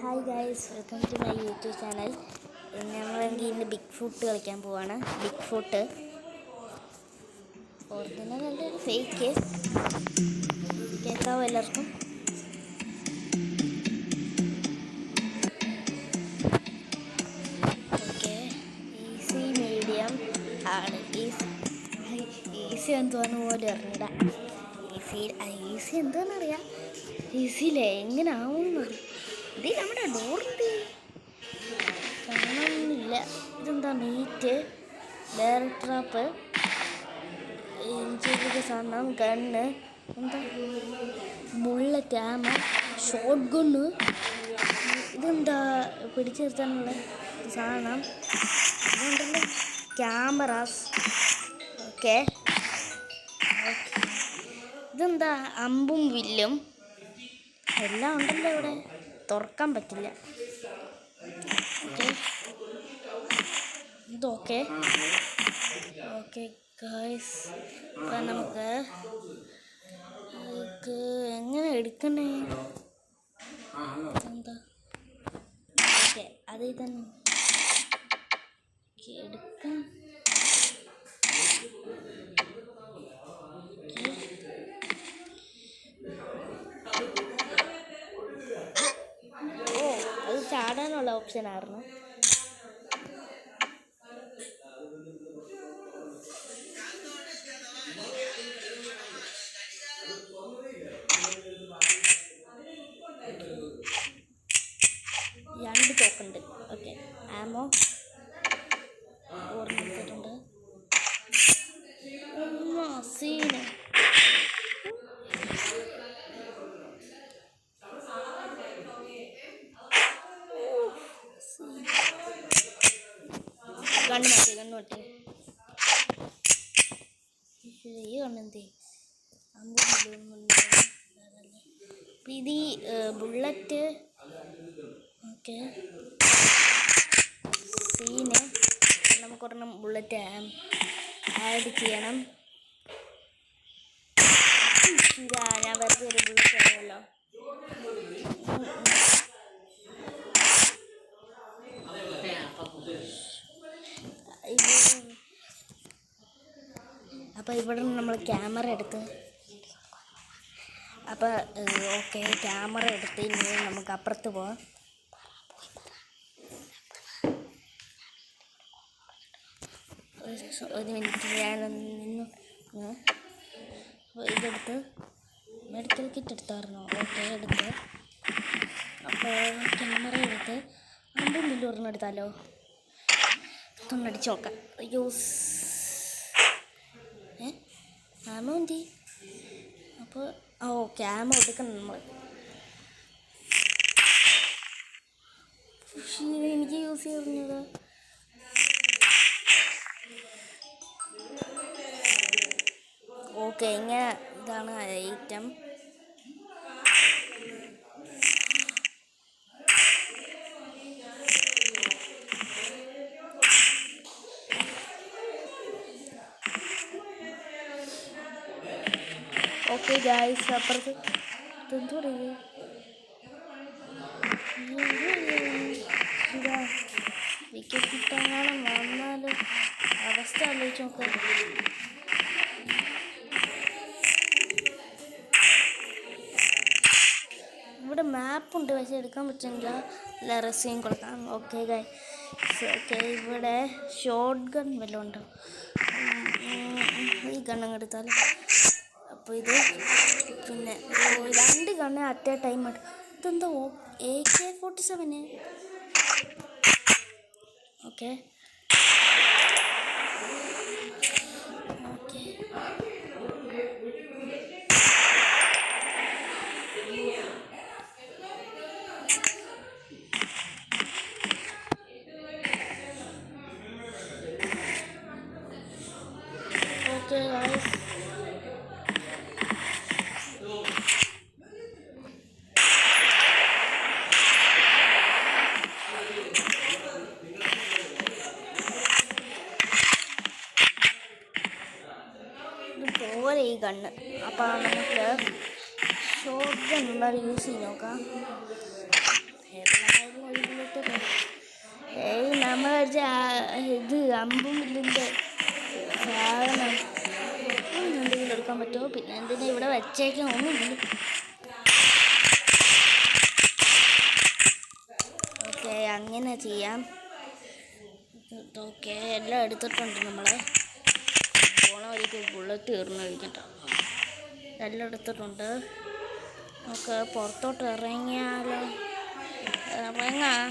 Hi guys, welcome to my YouTube channel. നമ്മളെങ്കിൽ ഇന്ന് big foot കളിക്കാൻ പോവാണ്. ബിഗ് ഫുട്ട് ഒറിജിനൽ അല്ല, ഫേക്ക്. കേൾക്കാവോ എല്ലാവർക്കും? ഓക്കെ, ഈസി മീഡിയം ആണ്. ഈസി എന്തുവാന്ന് പോലും അറിഞ്ഞില്ല. ഈസി എന്താണെന്നറിയാം, ഈസിയില്ലേ എങ്ങനെയാവുമെന്ന് അറിയാം. ഇത് നമ്മുടെ ഡോറിൻ്റെ കാണുന്നില്ല. ഇതെന്താ മീറ്റ്, ബെയർ ട്രാപ്പ്, ഇഞ്ചിയുടെ സാധനം, ഗണ്ണ്, എന്താ ബുള്ളറ്റ്, ആമ, ഷോട്ട് ഗണ്ണ്, ഇതെന്താ പിടിച്ചു നിർത്താനുള്ള സാധനം, ഇതുണ്ടല്ലോ ക്യാമറാസ്. ഓക്കെ, ഇതെന്താ അമ്പും വില്ലും എല്ലാം ഉണ്ടല്ലോ ഇവിടെ. തുറക്കാൻ പറ്റില്ല. ഓക്കെ, ഇതൊക്കെ ഓക്കെ ഗൈസ്. അപ്പം നമുക്ക് എങ്ങനെ എടുക്കണേ? എന്താ ഓക്കെ, അത് ഇതന്നെ എടുക്കാം. ഓ, അത് ചാടാനുള്ള ഓപ്ഷൻ ആയിരുന്നു. രണ്ട് തോക്കുണ്ട്. ഓക്കെ, ആമോ ഓർമ്മിച്ചിട്ടുണ്ട്. സീന് കണ്ണു മാറ്റി ഈ കണ്ണെന്തേ ഇത് ബുള്ളറ്റ്. ഓക്കെ, സീന് നമുക്കൊരെണ്ണം ബുള്ളറ്റ് ആഡ് ചെയ്യണം. ഇതാ ഞാൻ വെറുതെ ഒരു ബുള്ളറ്റ് ആണല്ലോ. അപ്പോൾ ഇവിടെ നമ്മൾ ക്യാമറ എടുത്ത് ക്യാമറ എടുത്ത് ഇനി നമുക്ക് അപ്പുറത്ത് പോവാം. ഒരു മിനിറ്റ് ഞാനൊന്ന് ഇതെടുത്ത് മെഡിക്കൽ കിറ്റ് എടുത്തായിരുന്നു. ഓക്കെ, എടുത്ത് അപ്പോൾ ക്യാമറ എടുത്ത് അമ്പും ബില്ലും ഒരെണ്ണം എടുത്താലോ. ഒന്നടിച്ച് നോക്കാം. ആമോ എന്തി അപ്പോൾ ഓക്കെ, ആമോ എടുക്കണം നമ്മൾ. എനിക്ക് യൂസ് ചെയ്യുന്നത് ഓക്കെ, ഇങ്ങനെ ഇതാണ് ഐറ്റം. ഓക്കെ ഗൈസ്, അപ്പുറത്ത് എന്തോടെ വിക്കറ്റ് കിട്ടാനും വന്നാലും അവസ്ഥ ആലോചിച്ച് നോക്കാം. ഇവിടെ മാപ്പുണ്ട്, പക്ഷെ എടുക്കാൻ പറ്റുന്നില്ല. അല്ല, റെസ്യൂം കൊടുക്കാം. ഓക്കെ ഗൈസ്, ഓക്കെ, ഇവിടെ ഷോട്ട് ഗൺ വല്ലതും ഉണ്ടോ? ഈ ഗണ്ണങ്ങ് എടുത്താൽ. അപ്പോൾ ഇത് പിന്നെ രണ്ട് ഗണ്ണ് അറ്റ് എ ടൈം. ഇതെന്താ AK-47? Okay okay, okay guys, ഇതുപോലെ ഈ ഗണ്ണ്. അപ്പോൾ നമുക്ക് ഷോട്ട് ഗൺ യൂസ് ചെയ്ത് നോക്കാം. നമ്മൾ കഴിച്ച ഇത് അമ്പും വില്ലിൻ്റെ സാധനം എന്തെങ്കിലും എടുക്കാൻ പറ്റുമോ? പിന്നെ എന്തിനാ ഇവിടെ വെച്ചേക്കാൻ ഒന്നുമില്ല. ഓക്കെ, അങ്ങനെ ചെയ്യാം. ഓക്കെ, എല്ലാം എടുത്തിട്ടുണ്ട്. നമ്മൾ പോണ വഴിക്ക് ബുള്ളറ്റ് കയറുന്ന കഴിക്കട്ടോ. എല്ലാം എടുത്തിട്ടുണ്ട്. നമുക്ക് പുറത്തോട്ട് ഇറങ്ങിയാലോ? ഇറങ്ങാം.